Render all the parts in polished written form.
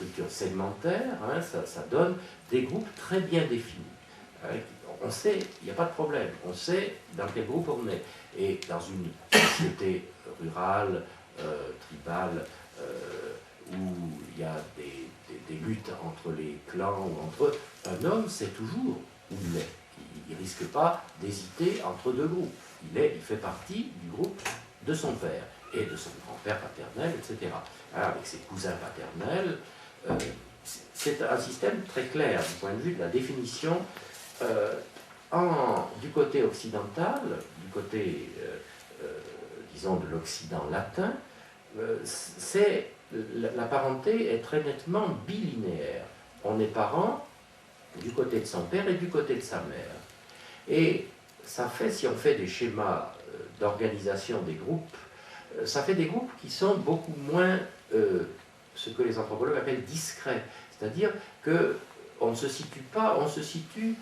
structure segmentaire, hein, ça donne des groupes très bien définis. On sait, il n'y a pas de problème, on sait dans quel groupe on est. Et dans une société rurale, tribale, où il y a des luttes entre les clans ou entre eux, un homme sait toujours où il est. Il ne risque pas d'hésiter entre deux groupes. Il fait partie du groupe de son père et de son grand-père paternel, etc. Alors, avec ses cousins paternels, c'est un système très clair du point de vue de la définition. Du côté occidental, du côté, disons, de l'Occident latin, la parenté est très nettement bilinéaire. On est parents du côté de son père et du côté de sa mère. Et ça fait, si on fait des schémas d'organisation des groupes, ça fait des groupes qui sont beaucoup moins ce que les anthropologues appellent discrets. C'est-à-dire qu'on ne se situe pas, on se situe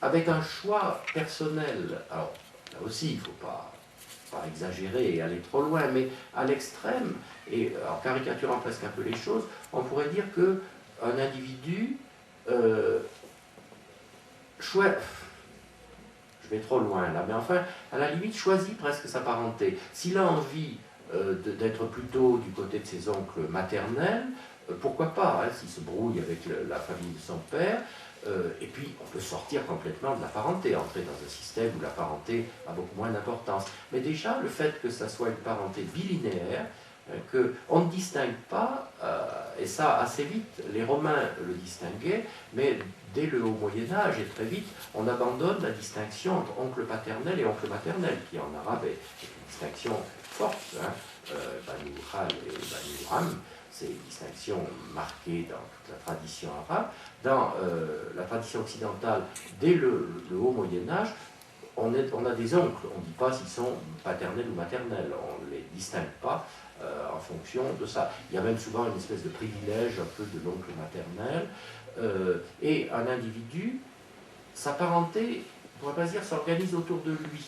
avec un choix personnel. Alors, là aussi, il ne faut pas exagérer et aller trop loin, mais à l'extrême, et en caricaturant presque un peu les choses, on pourrait dire qu'un individu je vais trop loin là, mais enfin, à la limite, choisit presque sa parenté. S'il a envie d'être plutôt du côté de ses oncles maternels, pourquoi pas, hein, s'il se brouille avec la famille de son père, et puis on peut sortir complètement de la parenté, entrer dans un système où la parenté a beaucoup moins d'importance. Mais déjà, le fait que ça soit une parenté bilinéaire, qu'on ne distingue pas, et ça assez vite, les Romains le distinguaient, mais dès le haut Moyen-Âge, et très vite, on abandonne la distinction entre oncle paternel et oncle maternel, qui en arabe est une distinction forte, hein, Banu Khal et Banu Ram, c'est une distinction marquée dans toute la tradition arabe. Dans la tradition occidentale, dès le haut Moyen-Âge, on a des oncles, on ne dit pas s'ils sont paternels ou maternels, on ne les distingue pas en fonction de ça. Il y a même souvent une espèce de privilège un peu de l'oncle maternel, et un individu, sa parenté, on ne pourrait pas dire, s'organise autour de lui.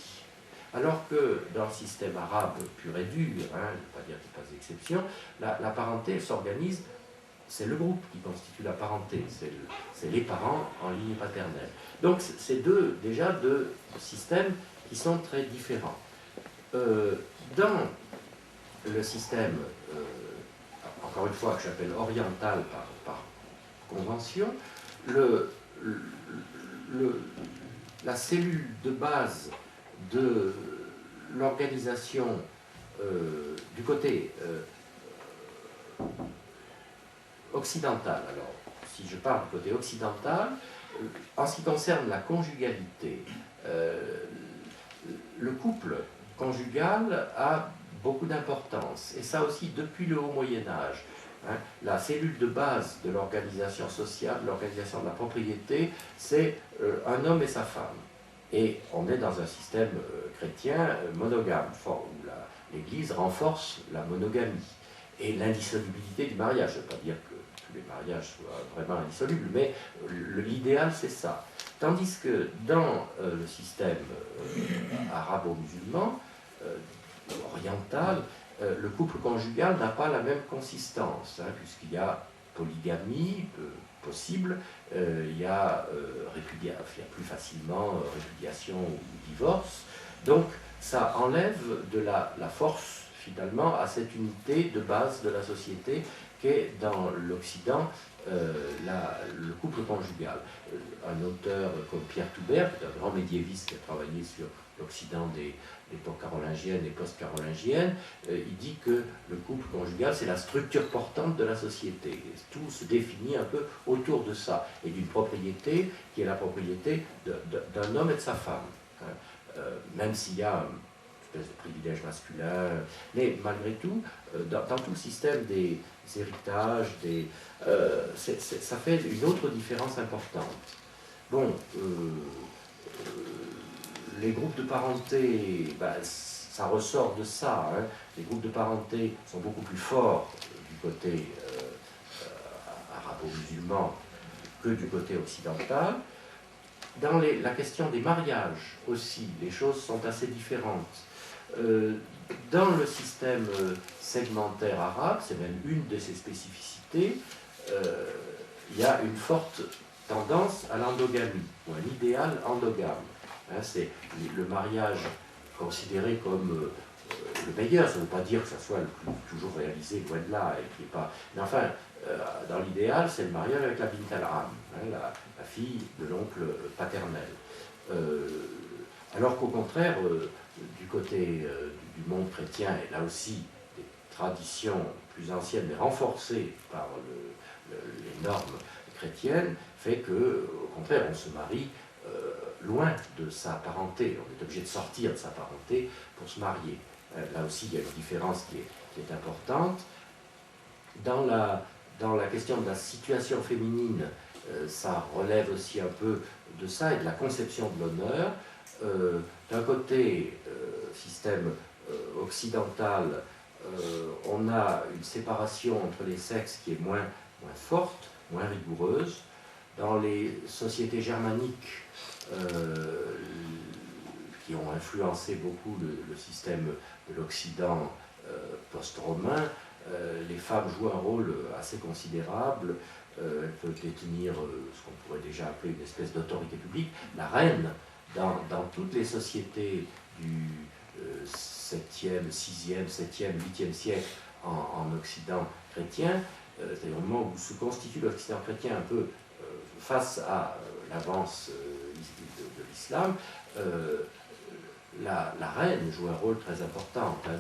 Alors que dans le système arabe pur et dur, hein, je ne vais pas dire qu'il n'y a pas d'exception, la parenté s'organise, c'est le groupe qui constitue la parenté, c'est les parents en ligne paternelle. Donc c'est déjà deux systèmes qui sont très différents. Dans le système, encore une fois, que j'appelle oriental par convention, la cellule de base de l'organisation du côté occidental. Alors, si je parle du côté occidental, en ce qui concerne la conjugalité, le couple conjugal a beaucoup d'importance, et ça aussi depuis le haut Moyen-Âge. Hein, la cellule de base de l'organisation sociale, de l'organisation de la propriété, c'est un homme et sa femme. Et on est dans un système chrétien monogame, où l'Église renforce la monogamie et l'indissolubilité du mariage. Je ne veux pas dire que tous les mariages soient vraiment indissolubles, mais l'idéal c'est ça. Tandis que dans le système arabo-musulman, oriental, le couple conjugal n'a pas la même consistance, hein, puisqu'il y a polygamie possible, il y a plus facilement répudiation ou divorce. Donc ça enlève de la force finalement à cette unité de base de la société qu'est dans l'Occident le couple conjugal. Un auteur comme Pierre Toubert, un grand médiéviste qui a travaillé sur l'Occident des l'époque carolingienne et post-carolingienne, il dit que le couple conjugal, c'est la structure portante de la société. Et tout se définit un peu autour de ça, et d'une propriété qui est la propriété d'un homme et de sa femme. Même s'il y a une espèce de privilège masculin, mais malgré tout, dans tout le système des héritages, ça fait une autre différence importante. Bon, les groupes de parenté, ça ressort de ça. Hein. Les groupes de parenté sont beaucoup plus forts du côté arabo-musulman que du côté occidental. Dans la question des mariages aussi, les choses sont assez différentes. dans le système segmentaire arabe, c'est même une de ses spécificités, il y a une forte tendance à l'endogamie, ou un idéal endogame. Hein, c'est le mariage considéré comme le meilleur, ça ne veut pas dire que ça soit le plus toujours réalisé, loin de là, et qui est pas... Mais enfin, dans l'idéal, c'est le mariage avec la bint al-am, hein, la fille de l'oncle paternel. Alors qu'au contraire, du côté du monde chrétien, et là aussi des traditions plus anciennes, mais renforcées par les normes chrétiennes, fait que, au contraire, on se marie loin de sa parenté. On est obligé de sortir de sa parenté pour se marier. Là aussi, il y a une différence qui est importante. Dans la question de la situation féminine, ça relève aussi un peu de ça et de la conception de l'honneur. D'un côté, système occidental, on a une séparation entre les sexes qui est moins forte, moins rigoureuse. Dans les sociétés germaniques, qui ont influencé beaucoup le système de l'Occident post-romain, les femmes jouent un rôle assez considérable. Elles peuvent détenir ce qu'on pourrait déjà appeler une espèce d'autorité publique. La reine, dans toutes les sociétés du 7e, 6e, 7e, 8e siècle en Occident chrétien, c'est-à-dire au moment où se constitue l'Occident chrétien un peu face à l'avance de l'islam, la reine joue un rôle très important hein,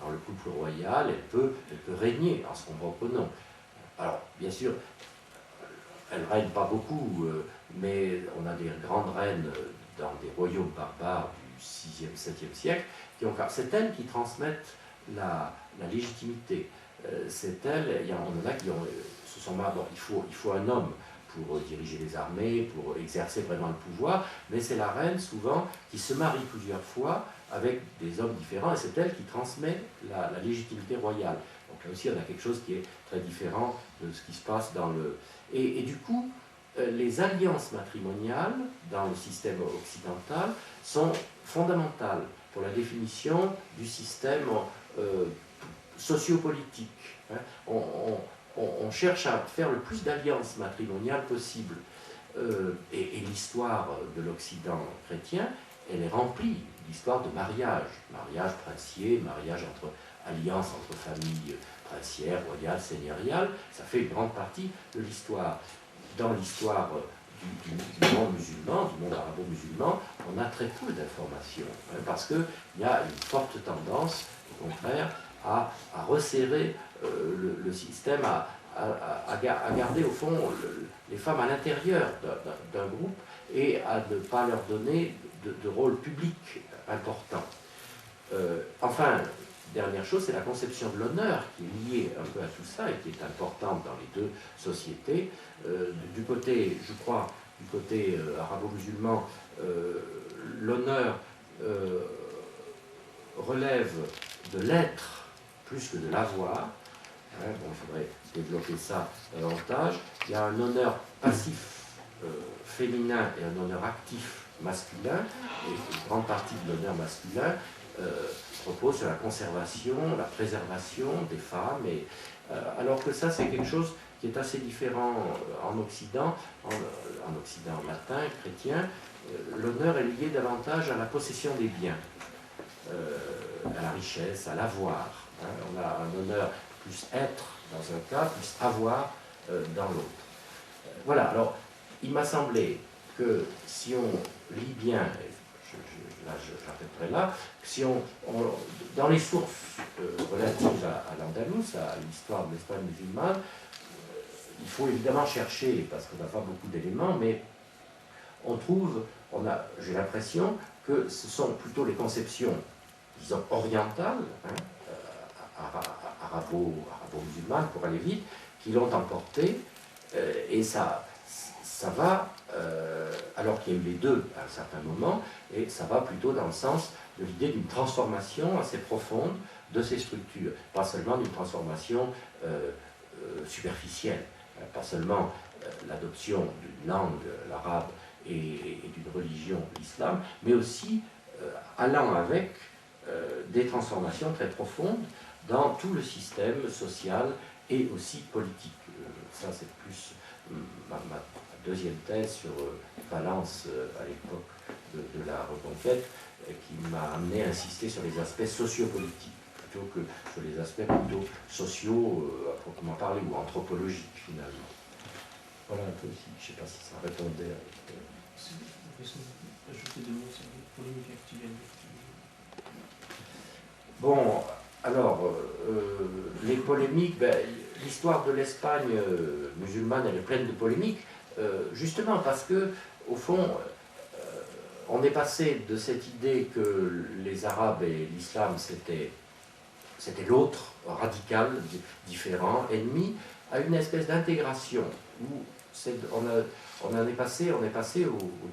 dans le couple royal. Elle peut régner en son propre nom. Alors, bien sûr, elle ne règne pas beaucoup, mais on a des grandes reines dans des royaumes barbares du 6e, 7e siècle, c'est elles qui transmettent la légitimité. C'est elles, il y en a qui se sont mariées. Bon, il faut un homme pour diriger les armées, pour exercer vraiment le pouvoir, mais c'est la reine souvent qui se marie plusieurs fois avec des hommes différents, et c'est elle qui transmet la légitimité royale. Donc là aussi, on a quelque chose qui est très différent de ce qui se passe dans le... Et du coup, les alliances matrimoniales dans le système occidental sont fondamentales pour la définition du système sociopolitique. Hein. On cherche à faire le plus d'alliances matrimoniales possible. Et l'histoire de l'Occident chrétien, elle est remplie d'histoires de mariage. Mariage princier, mariage alliance entre familles princières, royales, seigneuriales. Ça fait une grande partie de l'histoire. Dans l'histoire du monde musulman, du monde arabo-musulman, on a très peu d'informations. Hein, parce qu'il y a une forte tendance, au contraire, à resserrer le système, à garder au fond les femmes à l'intérieur d'un groupe et à ne pas leur donner de rôle public important. Enfin, dernière chose, c'est la conception de l'honneur qui est liée un peu à tout ça et qui est importante dans les deux sociétés. Du côté, je crois, du côté arabo-musulman, l'honneur relève de l'être plus que de l'avoir. Hein, bon, il faudrait développer ça davantage. Il y a un honneur passif féminin et un honneur actif masculin, et une grande partie de l'honneur masculin repose sur la conservation, la préservation des femmes, alors que ça c'est quelque chose qui est assez différent en Occident, en Occident latin, chrétien. L'honneur est lié davantage à la possession des biens, à la richesse, à l'avoir. Hein. On a un honneur plus être dans un cas, plus avoir dans l'autre. Voilà, alors il m'a semblé que si on lit bien, j'arrêterai là, si dans les sources relatives à l'Andalous, à l'histoire de l'Espagne musulmane, il faut évidemment chercher, parce qu'on n'a pas beaucoup d'éléments, mais j'ai l'impression que ce sont plutôt les conceptions, disons, orientales, hein, arabo-musulmanes, pour aller vite, qui l'ont emporté, et ça va, alors qu'il y a eu les deux à un certain moment, et ça va plutôt dans le sens de l'idée d'une transformation assez profonde de ces structures, pas seulement d'une transformation superficielle, pas seulement l'adoption d'une langue, l'arabe, et d'une religion, l'islam, mais aussi allant avec des transformations très profondes dans tout le système social et aussi politique. Ça, c'est plus ma deuxième thèse sur Valence à l'époque de la Reconquête, qui m'a amené à insister sur les aspects sociopolitiques plutôt que sur les aspects plutôt sociaux, à proprement parler, ou anthropologiques finalement. Voilà un peu, je ne sais pas si ça répondait à ajouter deux mots sur les polémiques actuelles. Bon, alors, les polémiques, ben, l'histoire de l'Espagne musulmane, elle est pleine de polémiques, justement parce que, au fond, on est passé de cette idée que les Arabes et l'islam, c'était l'autre, radical, différent, ennemi, à une espèce d'intégration où on en est passé, au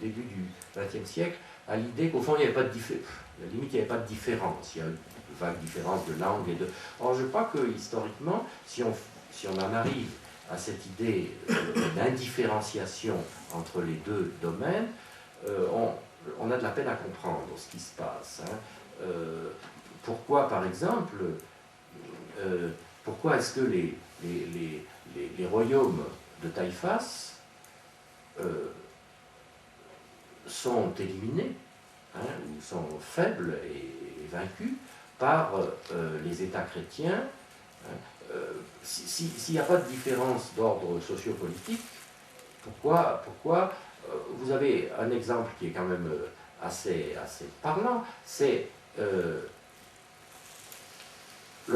début du XXe siècle à l'idée qu'au fond, il n'y avait pas de différence. À la limite, il n'y avait pas de différence. Il y a une vague différence de langue et de... Or, je crois que, historiquement, si on en arrive à cette idée d'indifférenciation entre les deux domaines, on a de la peine à comprendre ce qui se passe. Hein. Pourquoi, par exemple, pourquoi est-ce que les royaumes de Taïfas sont éliminés, hein, ou sont faibles et vaincus par les États chrétiens? Hein, s'il n'y a pas de différence d'ordre sociopolitique, pourquoi vous avez un exemple qui est quand même assez parlant, c'est le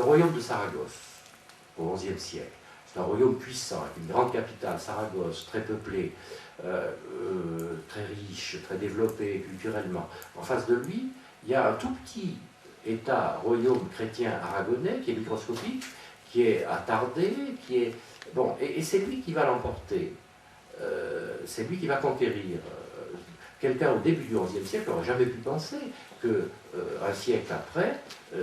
royaume de Saragosse, au XIe siècle. C'est un royaume puissant, avec une grande capitale, Saragosse, très peuplée, très riche, très développée culturellement. En face de lui, il y a un tout petit État, royaume chrétien aragonais, qui est microscopique, qui est attardé, qui est... Bon, et c'est lui qui va l'emporter. C'est lui qui va conquérir. Quelqu'un au début du XIe siècle n'aurait jamais pu penser qu'un siècle après,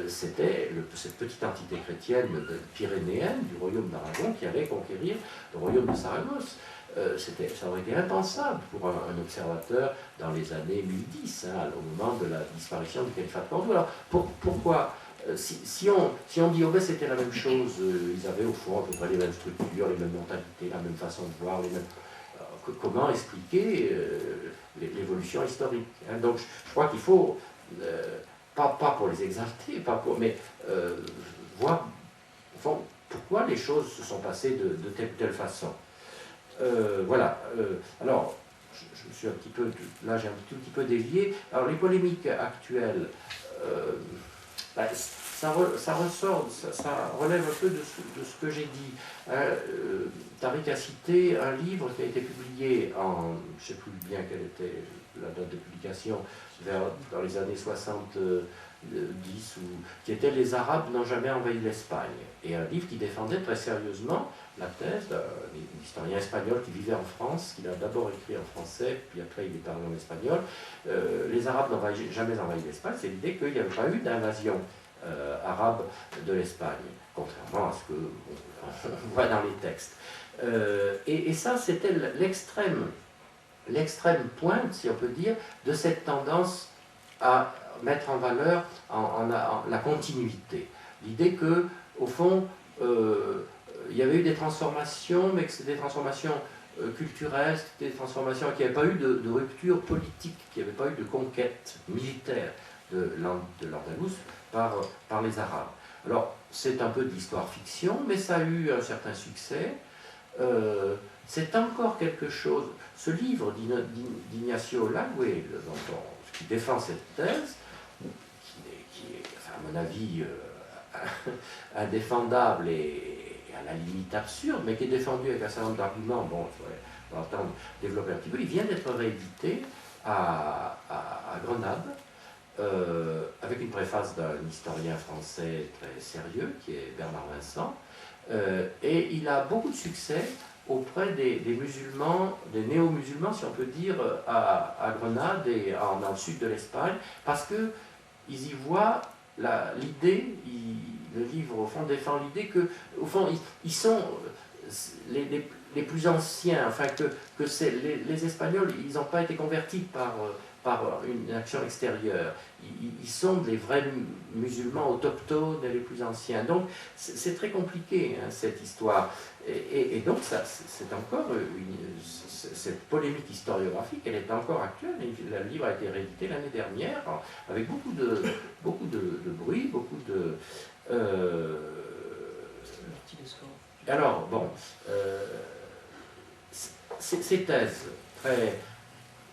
c'était cette petite entité chrétienne pyrénéenne du royaume d'Aragon qui allait conquérir le royaume de Saragosse. Ça aurait été impensable pour un observateur dans les années 1010, hein, au moment de la disparition du califat de Cordoue. Alors, pourquoi si on dit, oh ben c'était la même chose, ils avaient au fond à peu près les mêmes structures, les mêmes mentalités, la même façon de voir, les mêmes... comment expliquer l'évolution historique, hein. Donc je crois qu'il faut, pas pour les exalter, mais voir au fond, pourquoi les choses se sont passées de telle ou telle façon. Voilà. Alors, je suis un petit peu... Là, j'ai un tout petit peu dévié. Alors, les polémiques actuelles, ben, ça ressort, ça relève un peu de ce que j'ai dit. Tariq a cité un livre qui a été publié en... Je ne sais plus bien quelle était la date de publication, dans les années 70, qui était « Les Arabes n'ont jamais envahi l'Espagne ». Et un livre qui défendait très sérieusement la thèse d'un historien espagnol qui vivait en France, qu'il a d'abord écrit en français, puis après il est parlé en espagnol. Les Arabes n'ont jamais envahi l'Espagne, c'est l'idée qu'il n'y avait pas eu d'invasion arabe de l'Espagne, contrairement à ce qu'on voit dans les textes. Et ça, c'était l'extrême pointe, si on peut dire, de cette tendance à mettre en valeur la continuité. L'idée que, au fond, il y avait eu des transformations, mais que c'était des transformations culturelles, des transformations qui n'avaient pas eu de rupture politique, qui n'avaient pas eu de conquête militaire de l'Andalous par les Arabes. Alors, c'est un peu de l'histoire-fiction, mais ça a eu un certain succès. C'est encore quelque chose... Ce livre d'Ignacio Lagué, qui défend cette thèse, qui est enfin, à mon avis, indéfendable et à la limite absurde, mais qui est défendu avec un certain nombre d'arguments, bon, on va attendre développer un petit peu, il vient d'être réédité à Grenade, avec une préface d'un historien français très sérieux, qui est Bernard Vincent, et il a beaucoup de succès auprès des musulmans, des néo-musulmans, si on peut dire, à Grenade et dans le sud de l'Espagne, parce qu'ils y voient l'idée, le livre au fond défend l'idée que, au fond, ils sont les plus anciens, enfin que les Espagnols, ils n'ont pas été convertis par par une action extérieure. Ils sont des vrais musulmans autochtones et les plus anciens. Donc c'est très compliqué, hein, cette histoire. Et donc c'est encore cette polémique historiographique, elle est encore actuelle. Le livre a été réédité l'année dernière avec beaucoup de bruit, beaucoup de... Alors, bon, ces thèses très,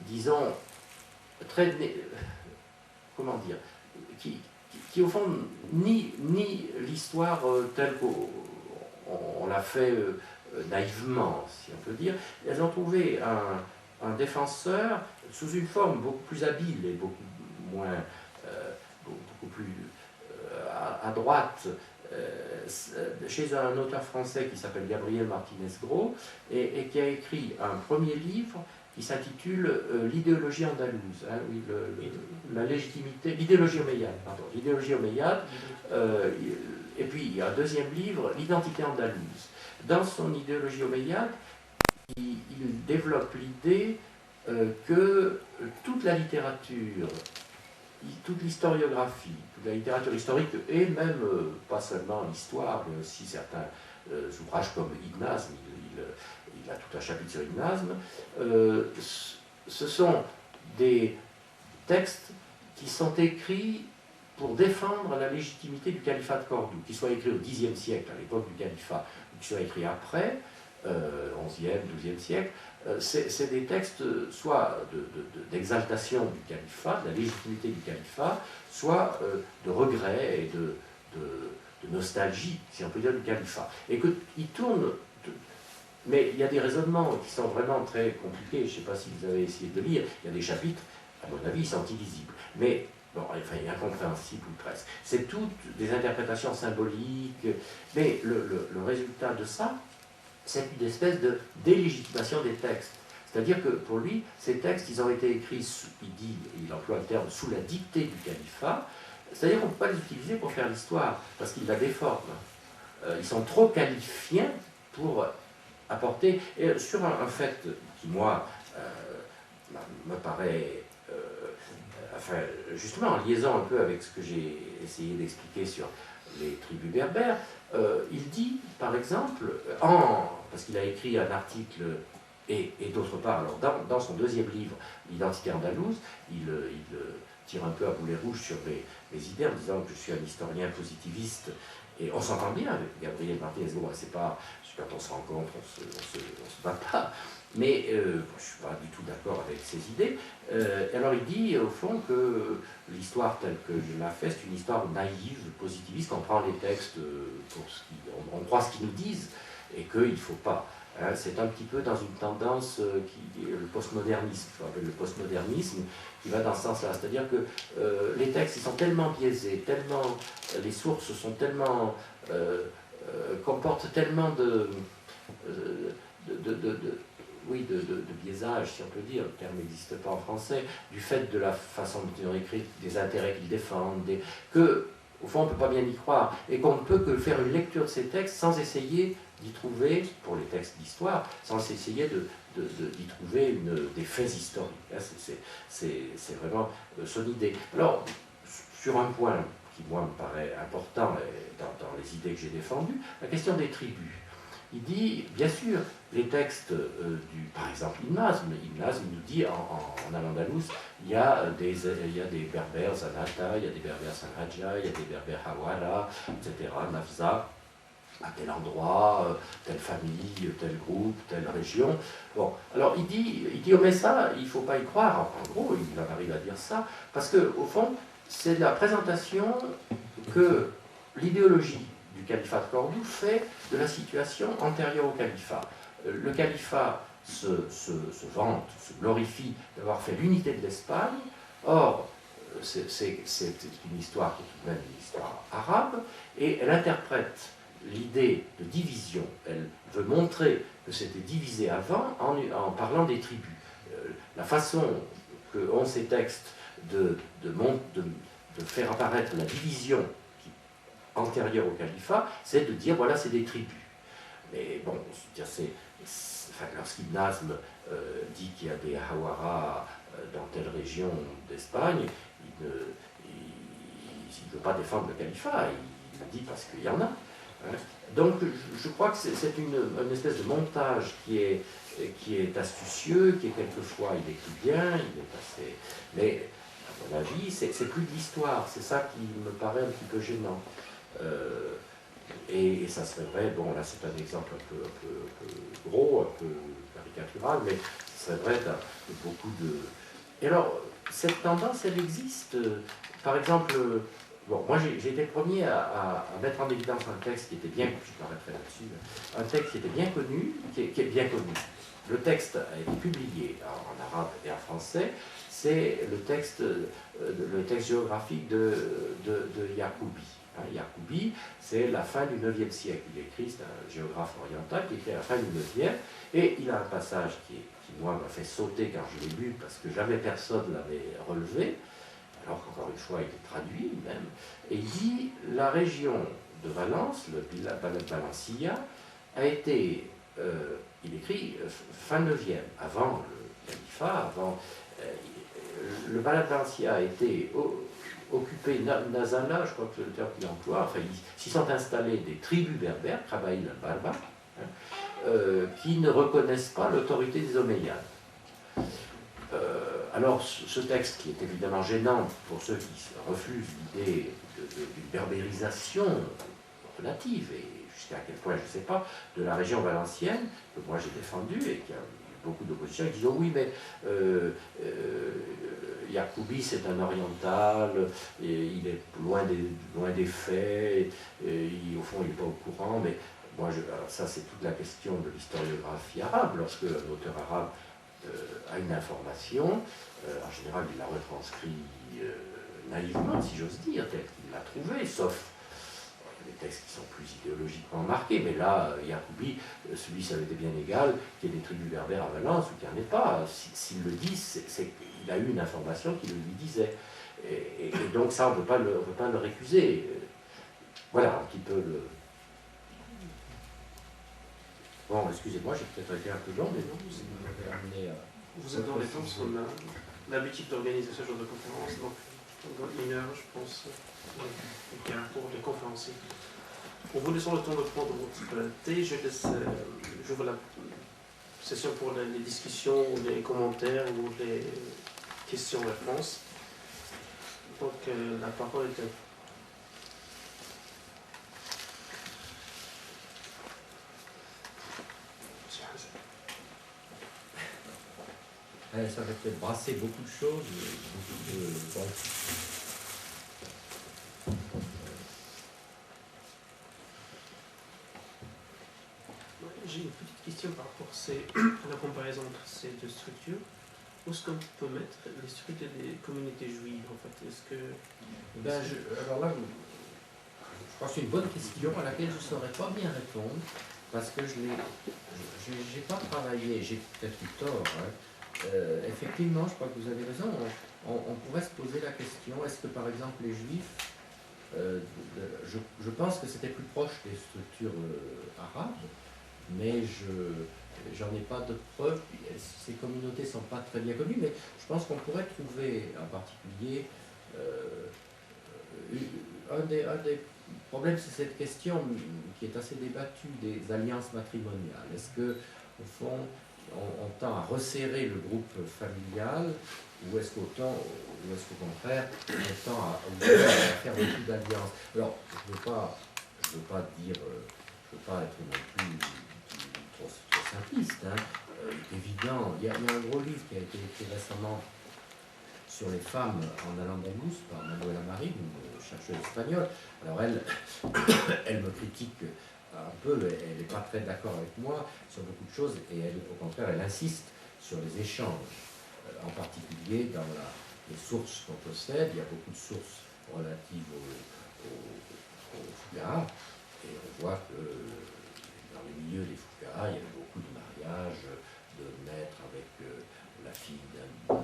disons, très, comment dire, qui au fond nie l'histoire telle qu'on l'a fait naïvement, si on peut dire. Elles ont trouvé un défenseur sous une forme beaucoup plus habile et beaucoup moins, beaucoup plus à droite, chez un auteur français qui s'appelle Gabriel Martinez-Gros et qui a écrit un premier livre qui s'intitule L'idéologie andalouse, hein, oui, la légitimité, l'idéologie omeyyade, pardon, l'idéologie omeyyade, et puis il y a un deuxième livre, L'identité andalouse. Dans son idéologie omeyyade, il développe l'idée que toute la littérature, toute l'historiographie, toute la littérature historique, et même pas seulement l'histoire, mais aussi certains ouvrages comme Ibn Hazm, il a tout un chapitre sur Ibn Hazm, ce sont des textes qui sont écrits pour défendre la légitimité du califat de Cordoue, qui soit écrit au Xe siècle, à l'époque du califat, ou qui soit écrit après, 11e, 12e siècle. C'est des textes soit d'exaltation du califat, de la légitimité du califat, soit de regret et de nostalgie, si on peut dire, du califat. Et qu'ils tournent, mais il y a des raisonnements qui sont vraiment très compliqués, je ne sais pas si vous avez essayé de lire, il y a des chapitres, à mon avis, ils sont illisibles. Mais bon, enfin, incompréhensible ou presque. C'est toutes des interprétations symboliques, mais le résultat de ça, c'est une espèce de délégitimation des textes. C'est-à-dire que pour lui, ces textes, ils ont été écrits, il emploie le terme, sous la dictée du califat, c'est-à-dire qu'on ne peut pas les utiliser pour faire l'histoire, parce qu'ils la déforment. Ils sont trop qualifiens pour apporter, et sur un fait qui, moi, me paraît, enfin, justement, en liaison un peu avec ce que j'ai essayé d'expliquer sur les tribus berbères, il dit, par exemple, parce qu'il a écrit un article, et d'autre part, alors dans son deuxième livre, L'identité andalouse, il tire un peu à boulet rouge sur mes idées en disant que je suis un historien positiviste, et on s'entend bien avec Gabriel Martinez-Gros, c'est pas, quand on se rencontre, on se bat pas, mais je ne suis pas du tout d'accord avec ses idées. Alors il dit au fond que l'histoire telle que je la fais, c'est une histoire naïve, positiviste, qu'on prend les textes pour ce on croit ce qu'ils nous disent, et qu'il ne faut pas. Hein, c'est un petit peu dans une tendance qui est le postmodernisme, qu'on appelle le postmodernisme, qui va dans ce sens-là. C'est-à-dire que les textes ils sont tellement biaisés, tellement, les sources sont tellement, comportent tellement de biaisage, si on peut dire, le terme n'existe pas en français, du fait de la façon dont ils ont écrit, des intérêts qu'ils défendent, que, au fond, on ne peut pas bien y croire, et qu'on ne peut que faire une lecture de ces textes sans essayer d'y trouver, pour les textes d'histoire, sans essayer d'y trouver des faits historiques. C'est vraiment son idée. Alors, sur un point qui, moi, me paraît important dans les idées que j'ai défendues, la question des tribus. Il dit, bien sûr, les textes par exemple, Ibn Hazm nous dit en al-Andalus, il y a des berbères Zanata, il y a des berbères Sanhaja, il y a des berbères Hawara, etc., Nafza, à tel endroit, telle famille, tel groupe, telle région. Bon, alors il dit oh, mais ça, il ne faut pas y croire, en gros, il arrive à dire ça, parce qu'au fond, c'est la présentation que l'idéologie du califat de Cordoue fait de la situation antérieure au califat. Le califat se vante, se glorifie d'avoir fait l'unité de l'Espagne. Or, c'est une histoire qui est tout de même une histoire arabe, et elle interprète l'idée de division. Elle veut montrer que c'était divisé avant en parlant des tribus. La façon qu'ont ces textes de faire apparaître la division antérieure au califat, c'est de dire voilà, c'est des tribus. Mais bon, enfin, lorsqu'Ibn Hazm dit qu'il y a des Hawara dans telle région d'Espagne, il ne veut pas défendre le califat, il le dit parce qu'il y en a. Hein. Donc je crois que c'est une espèce de montage qui est astucieux, qui est quelquefois, il écrit bien, il est assez... Mais à mon avis, c'est plus de l'histoire, c'est ça qui me paraît un petit peu gênant. Et ça serait vrai, bon là c'est un exemple un peu gros, un peu caricatural, mais ce serait vrai de beaucoup de... Et alors, cette tendance, elle existe. Par exemple, bon, moi j'ai été le premier à mettre en évidence un texte qui était bien, je m'arrêterai là-dessus, un texte qui était bien connu, qui est bien connu. Le texte a été publié en arabe et en français, c'est le texte géographique de Yacoubi. Hein, Yacoubi, c'est la fin du IXe siècle. Il écrit, c'est un géographe oriental qui écrit à la fin du IXe, et il a un passage qui moi, m'a fait sauter quand je l'ai lu, parce que jamais personne ne l'avait relevé, alors qu'encore une fois, il est traduit même, et il dit « La région de Valence, le Balad Valencia, a été, il écrit, fin 9e, avant le califat, avant... le Balad Valencia a été occupé, Nazala, je crois que c'est le terme qu'il emploie, enfin, s'y sont installés des tribus berbères, Kabaïl al-Barba, qui ne reconnaissent pas l'autorité des Omeyyades. Alors, ce texte, qui est évidemment gênant pour ceux qui refusent l'idée d'une berbérisation relative, et jusqu'à quel point, je ne sais pas, de la région valencienne, que moi j'ai défendue, et qui a eu beaucoup d'opposition, qui disent oh oui, mais Yacoubi c'est un oriental, et il est loin des faits, et au fond il n'est pas au courant, mais moi, alors ça c'est toute la question de l'historiographie arabe. Lorsque un auteur arabe a une information, en général il la retranscrit naïvement, si j'ose dire, telle qu'il l'a trouvée, sauf les textes qui sont plus idéologiquement marqués, mais là, Yacoubi, celui ça avait été bien égal, qu'il y ait des tribus berbères à Valence ou qu'il n'y en ait pas. S'il le dit, c'est qu'il a eu une information qui le lui disait. Et donc ça, on ne peut pas le récuser. Voilà un petit peu le... Bon, excusez-moi, j'ai peut-être été un peu long, mais non, vous m'avez amené à... Vous êtes dans les temps, parce qu'on a l'habitude d'organiser ce genre de conférence, donc dans 1 heure, je pense, il y a un cours de conférencier. En vous laissant le temps de prendre votre thé, j'ouvre la session pour les discussions, ou les commentaires, ou les questions-réponses. Donc, la parole est à vous. Ça va peut-être brasser beaucoup de choses, beaucoup de... Bon. J'ai une petite question par rapport à la comparaison entre ces deux structures. Où est-ce qu'on peut mettre les structures des communautés juives, en fait? Est-ce que... Alors là, je pense que c'est une bonne question à laquelle je ne saurais pas bien répondre, parce que je n'ai pas travaillé, j'ai peut-être eu tort, hein. Effectivement, je crois que vous avez raison, on pourrait se poser la question, est-ce que par exemple les Juifs, je pense que c'était plus proche des structures arabes, mais j'en ai pas de preuves, ces communautés ne sont pas très bien connues, mais je pense qu'on pourrait trouver en particulier, un des problèmes, c'est cette question qui est assez débattue des alliances matrimoniales. Est-ce que, au fond, on tend à resserrer le groupe familial, ou est-ce qu'au contraire, on tend à faire beaucoup d'alliances? Alors, je ne veux pas dire, je veux pas être non plus trop simpliste, hein. Il est évident, il y a un gros livre qui a été écrit récemment sur les femmes en Al-Andalus par Manuela Marin, une chercheuse espagnole. Alors elle me critique un peu, elle n'est pas très d'accord avec moi sur beaucoup de choses, et au contraire, elle insiste sur les échanges, en particulier dans les sources qu'on possède. Il y a beaucoup de sources relatives aux fouqaha, et on voit que dans les milieux des fouqaha, il y avait beaucoup de mariages, de naître avec la fille d'un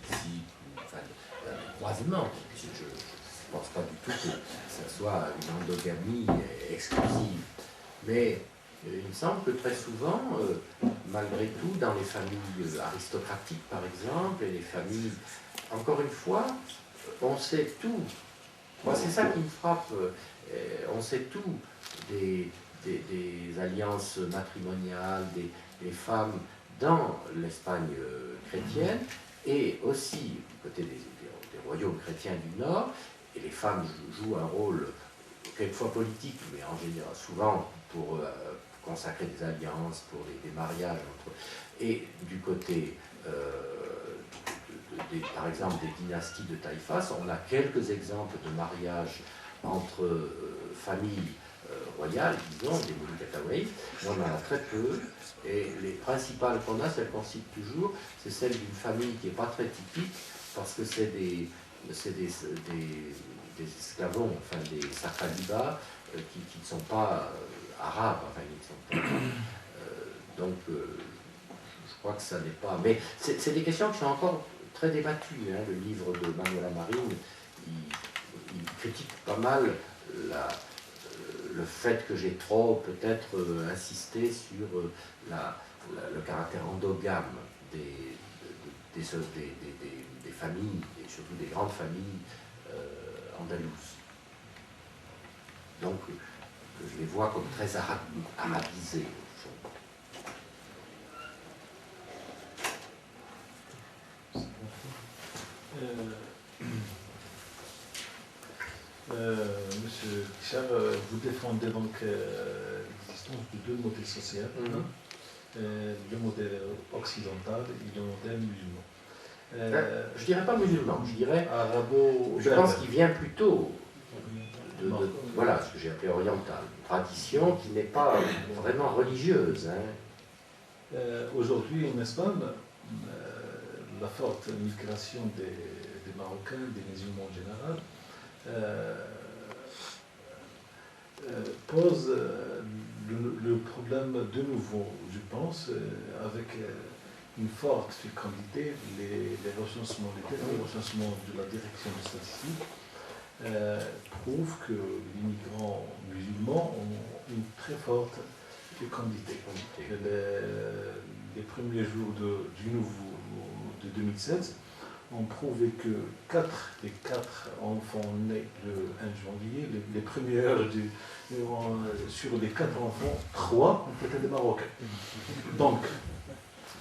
disciple, enfin d'un croisement. Je ne pense pas du tout que ce soit une endogamie exclusive. Mais il me semble que très souvent, malgré tout, dans les familles aristocratiques, par exemple, et les familles, encore une fois, on sait tout. Moi, c'est ça qui me frappe. On sait tout des alliances matrimoniales, des femmes dans l'Espagne chrétienne, et aussi du côté des royaumes chrétiens du Nord, et les femmes jouent un rôle quelquefois politique, mais en général, souvent pour consacrer des alliances, pour des mariages entre. Et du côté, par exemple, des dynasties de Taïfas, on a quelques exemples de mariages entre familles royales, disons, des Moulukatawei, mais on en a très peu. Et les principales qu'on a, celles qu'on cite toujours, c'est celle d'une famille qui n'est pas très typique, parce que c'est des esclavons, enfin des Safalibas, qui ne sont pas arabes, enfin, ils ne sont pas, donc je crois que ça n'est pas. Mais c'est des questions qui sont encore très débattues. Hein. Le livre de Manuela Marin, il critique pas mal le fait que j'ai trop peut-être insisté sur le caractère endogame des familles, et surtout des grandes familles andalouses. Donc, je les vois comme très arabisées, au fond. Monsieur Richard, vous défendez donc l'existence de deux modèles sociaux, le modèle occidental et le modèle musulman. Je dirais pas musulman, je dirais arabo. Je pense qu'il vient plutôt voilà, ce que j'ai appelé oriental, une tradition qui n'est pas vraiment religieuse. Hein. Aujourd'hui en Espagne, la forte migration des Marocains, des musulmans en général, pose le problème de nouveau, je pense, avec une forte fécondité, les recensements, les derniers recensements de la direction des statistiques prouvent que les migrants musulmans ont une très forte fécondité. Les premiers jours du nouveau de 2016 ont prouvé que 4 des 4 enfants nés le 1 janvier, les premières heures sur les 4 enfants, 3 ont été des Marocains. Donc,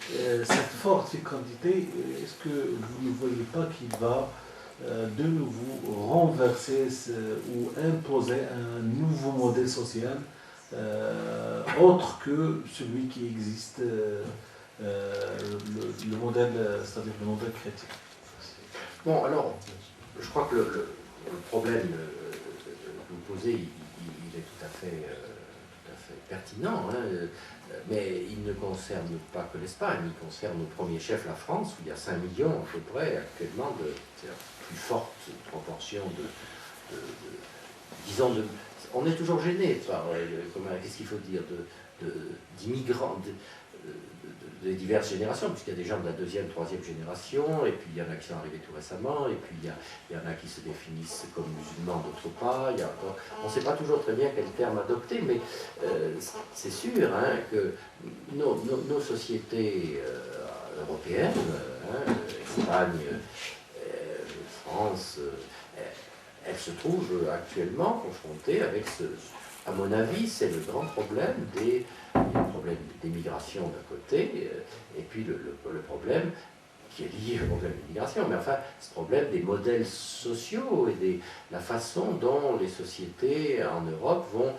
cette forte fécondité, est-ce que vous ne voyez pas qu'il va de nouveau renverser ou imposer un nouveau modèle social autre que celui qui existe, le modèle, c'est-à-dire le modèle chrétien? Bon, alors, je crois que le problème que vous posez, il est tout à fait pertinent, hein, mais il ne concerne pas que l'Espagne, il concerne au premier chef la France, où il y a 5 millions à peu près actuellement, c'est la plus forte proportion disons, on est toujours gêné par, qu'est-ce qu'il faut dire, d'immigrants, des diverses générations, puisqu'il y a des gens de la 2e, 3e génération, et puis il y en a qui sont arrivés tout récemment, et puis il y en a qui se définissent comme musulmans, d'autres pas. On ne sait pas toujours très bien quel terme adopter, mais c'est sûr hein, que nos sociétés européennes, Espagne, France, elles se trouvent actuellement confrontées avec à mon avis, c'est le grand problème des problèmes d'immigration d'un côté, et puis le problème qui est lié au problème d'immigration, mais enfin, ce problème des modèles sociaux et la façon dont les sociétés en Europe vont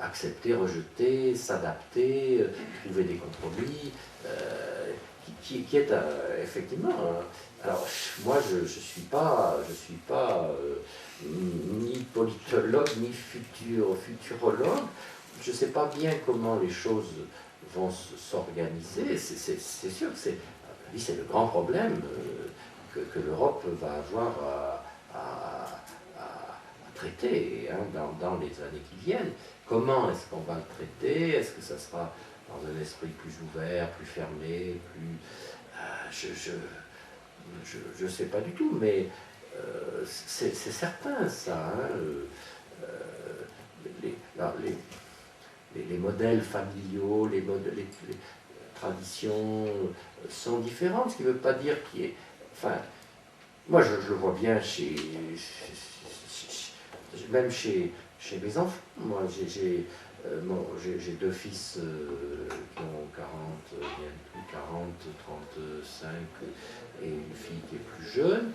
accepter, rejeter, s'adapter, trouver des compromis, qui est effectivement... alors, moi, je suis pas ni politologue, ni futurologue. Je ne sais pas bien comment les choses vont s'organiser. C'est sûr que c'est le grand problème que l'Europe va avoir à traiter hein, dans les années qui viennent. Comment est-ce qu'on va le traiter? Est-ce que ça sera dans un esprit plus ouvert, plus fermé, plus... je ne sais pas du tout, mais c'est certain ça. Hein, les modèles familiaux, traditions sont différentes, ce qui ne veut pas dire qu'il y ait... Enfin, moi, je le vois bien même chez mes enfants. Moi, j'ai 2 fils qui ont 40, bientôt 40, 35, et une fille qui est plus jeune.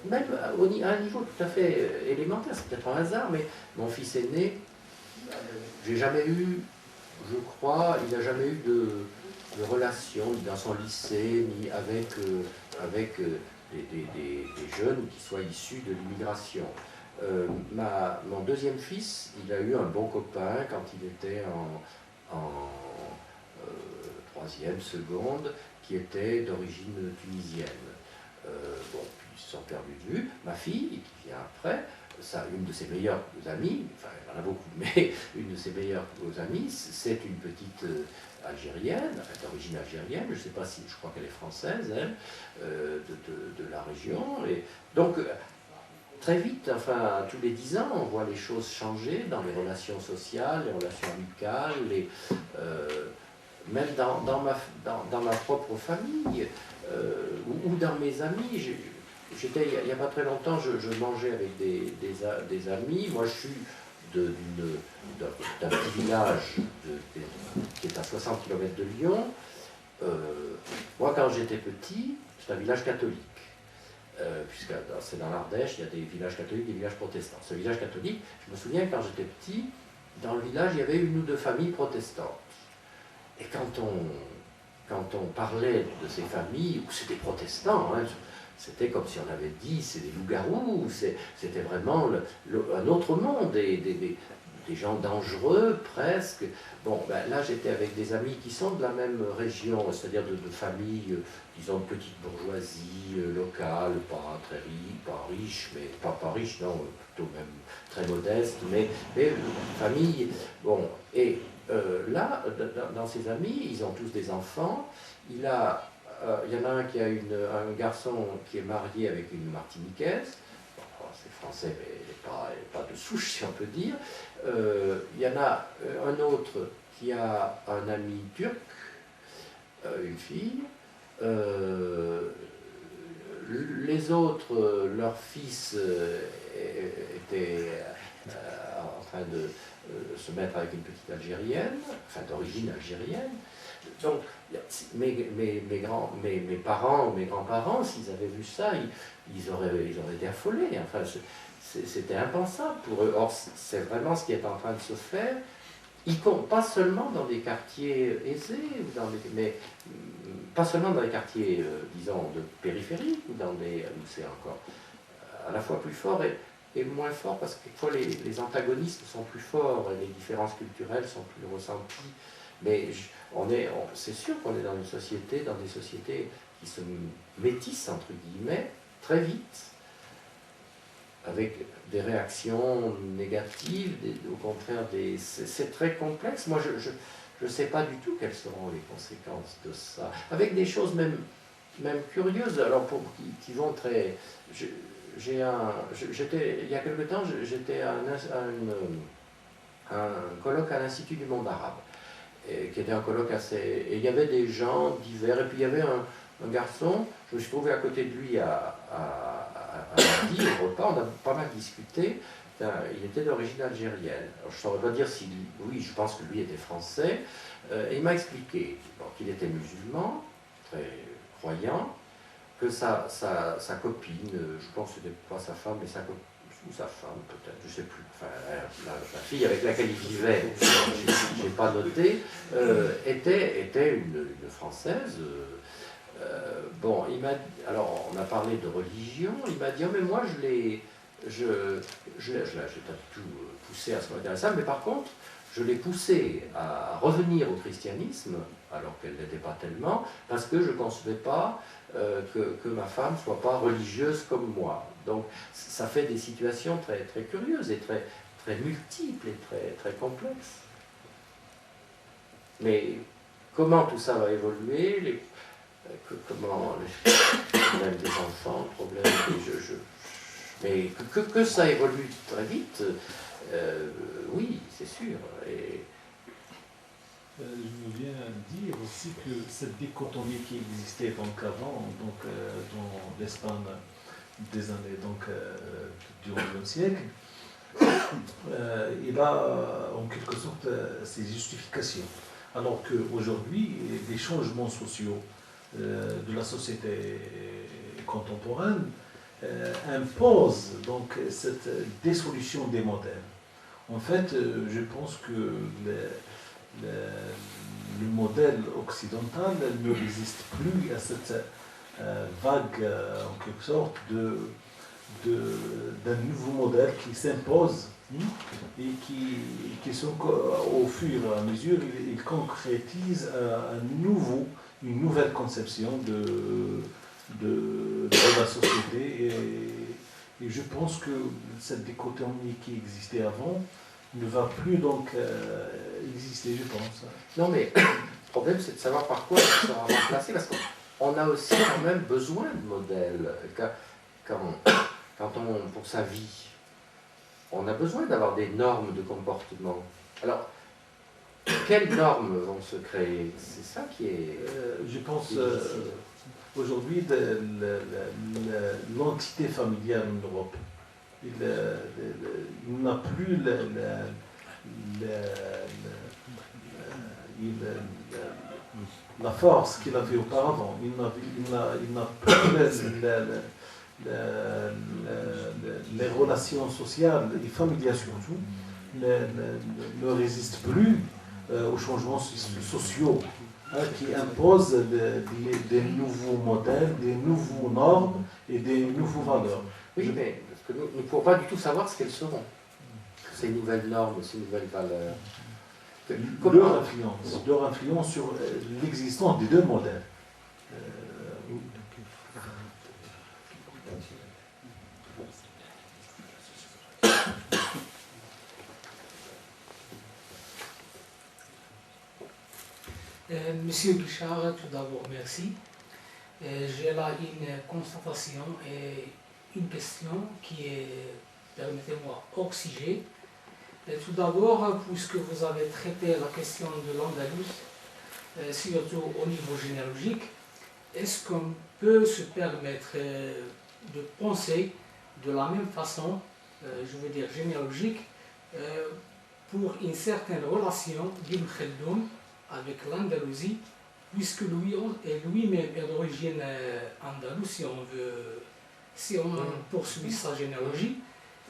Même à un niveau tout à fait élémentaire, c'est peut-être un hasard, mais mon fils aîné, j'ai jamais eu, je crois, il n'a jamais eu de relation, ni dans son lycée, ni avec des jeunes qui soient issus de l'immigration. Mon deuxième fils, il a eu un bon copain quand il était en troisième, seconde, qui était d'origine tunisienne. Bon, puis ils se sont perdus de vue. Ma fille, qui vient après, une de ses meilleures amies, enfin il y en a beaucoup, mais une de ses meilleures amies, c'est une petite algérienne, d'origine algérienne, je ne sais pas si, je crois qu'elle est française, elle, de la région. Et donc, très vite, enfin, tous les 10 ans, on voit les choses changer dans les relations sociales, les relations amicales, même dans ma propre famille, ou dans mes amis. Il n'y a pas très longtemps, je mangeais avec des amis. Moi, je suis d'un petit village qui est à 60 km de Lyon. Moi, quand j'étais petit, c'est un village catholique. Puisque c'est dans l'Ardèche, il y a des villages catholiques et des villages protestants. Ce village catholique, je me souviens quand j'étais petit, dans le village, il y avait 1 ou 2 familles protestantes. Et quand on parlait de ces familles, où c'était protestants, hein, c'était comme si on avait dit, c'est des loups-garous, c'était vraiment un autre monde, des gens dangereux presque. Bon, ben là j'étais avec des amis qui sont de la même région, c'est-à-dire de familles, disons, de petite bourgeoisie locale, pas très riche, mais pas riche, non, plutôt même très modeste, mais famille. Bon, et là, dans ses amis, ils ont tous des enfants. Il y en a un qui a un garçon qui est marié avec une Martiniquaise. Bon, c'est français, mais pas de souche, si on peut dire. Il y en a un autre qui a un ami turc, une fille. Les autres, leurs fils étaient en train de se mettre avec une petite Algérienne, enfin d'origine algérienne. Donc, mes parents, mes grands-parents, s'ils avaient vu ça, ils auraient été affolés. Enfin, c'était impensable pour eux. Or, c'est vraiment ce qui est en train de se faire, pas seulement dans des quartiers aisés, mais pas seulement dans les quartiers, disons, de périphérie, où c'est encore à la fois plus fort et moins fort, parce que quelquefois les antagonismes sont plus forts, et les différences culturelles sont plus ressenties. Mais c'est sûr qu'on est dans des sociétés qui se métissent, entre guillemets, très vite, avec des réactions négatives, au contraire, c'est très complexe. Moi, je ne sais pas du tout quelles seront les conséquences de ça. Avec des choses même curieuses, alors qui vont très... il y a quelque temps, j'étais à un colloque à l'Institut du monde arabe, qui était un colloque assez... Et il y avait des gens divers, et puis il y avait un garçon, je me suis trouvé à côté de lui à midi, au repas, on a pas mal discuté. Il était d'origine algérienne. Alors, je ne saurais pas dire si oui, je pense que lui était français. Et il m'a expliqué qu'il était musulman, très croyant, que sa copine, je pense que ce n'était pas sa femme, mais ou sa femme peut-être, je ne sais plus, enfin, la fille avec laquelle il vivait, je n'ai pas noté, était une Française. Bon, alors on a parlé de religion, il m'a dit, oh, mais moi je l'ai pas du tout poussé à se mettre à ça, mais par contre, je l'ai poussé à revenir au christianisme, alors qu'elle n'était pas tellement, parce que je ne concevais pas que ma femme ne soit pas religieuse comme moi. Donc ça fait des situations très, très curieuses et très, très multiples et très, très complexes. Mais comment tout ça va évoluer, comment les problèmes des enfants, les problèmes mais que ça évolue très vite, oui, c'est sûr. Je veux bien dire aussi que cette dichotomie qui existait donc avant, dans l'Espagne des années du XIe siècle, il a en quelque sorte ses justifications. Alors qu'aujourd'hui, les changements sociaux de la société contemporaine imposent donc cette dissolution des modèles. En fait, je pense que le modèle occidental ne résiste plus à cette vague, en quelque sorte, d'un nouveau modèle qui s'impose et qui sont, au fur et à mesure, il concrétise une nouvelle conception de la société. Et je pense que cette dichotomie qui existait avant ne va plus donc exister, je pense. Non, mais le problème, c'est de savoir par quoi ça sera remplacé, parce qu'on a aussi quand même besoin de modèles. Quand on, pour sa vie, on a besoin d'avoir des normes de comportement. Alors, quelles normes vont se créer? C'est ça qui est... je pense, aujourd'hui, l'entité familiale en Europe, il n'a plus la force qu'il avait auparavant. Il n'a plus les relations sociales et familiales surtout ne résistent plus aux changements sociaux qui imposent des nouveaux modèles, des nouveaux normes et des nouveaux valeurs. Oui, mais parce que nous ne pouvons pas du tout savoir ce qu'elles seront, ces nouvelles normes, ces nouvelles valeurs. Leur influence sur l'existence des deux modèles. Monsieur Guichard, tout d'abord, merci. J'ai là une constatation et une question qui est, permettez-moi, hors sujet. Tout d'abord, puisque vous avez traité la question de l'Andalous, surtout au niveau généalogique, est-ce qu'on peut se permettre de penser de la même façon, je veux dire généalogique, pour une certaine relation d'Ibn Khaldoun avec l'Andalousie, puisque lui-même est d'origine andalouse, si on poursuit sa généalogie,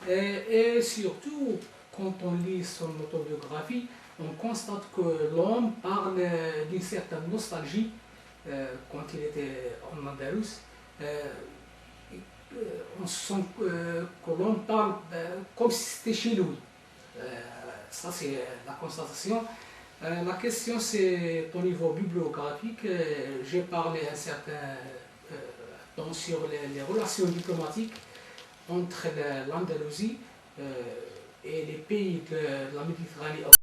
et surtout, quand on lit son autobiographie, on constate que l'homme parle d'une certaine nostalgie quand il était en Andalouse. On sent que l'homme parle comme si c'était chez lui. Ça, c'est la constatation. La question, c'est au niveau bibliographique. J'ai parlé un certain temps sur les relations diplomatiques entre l'Andalousie et les pays de la Méditerranée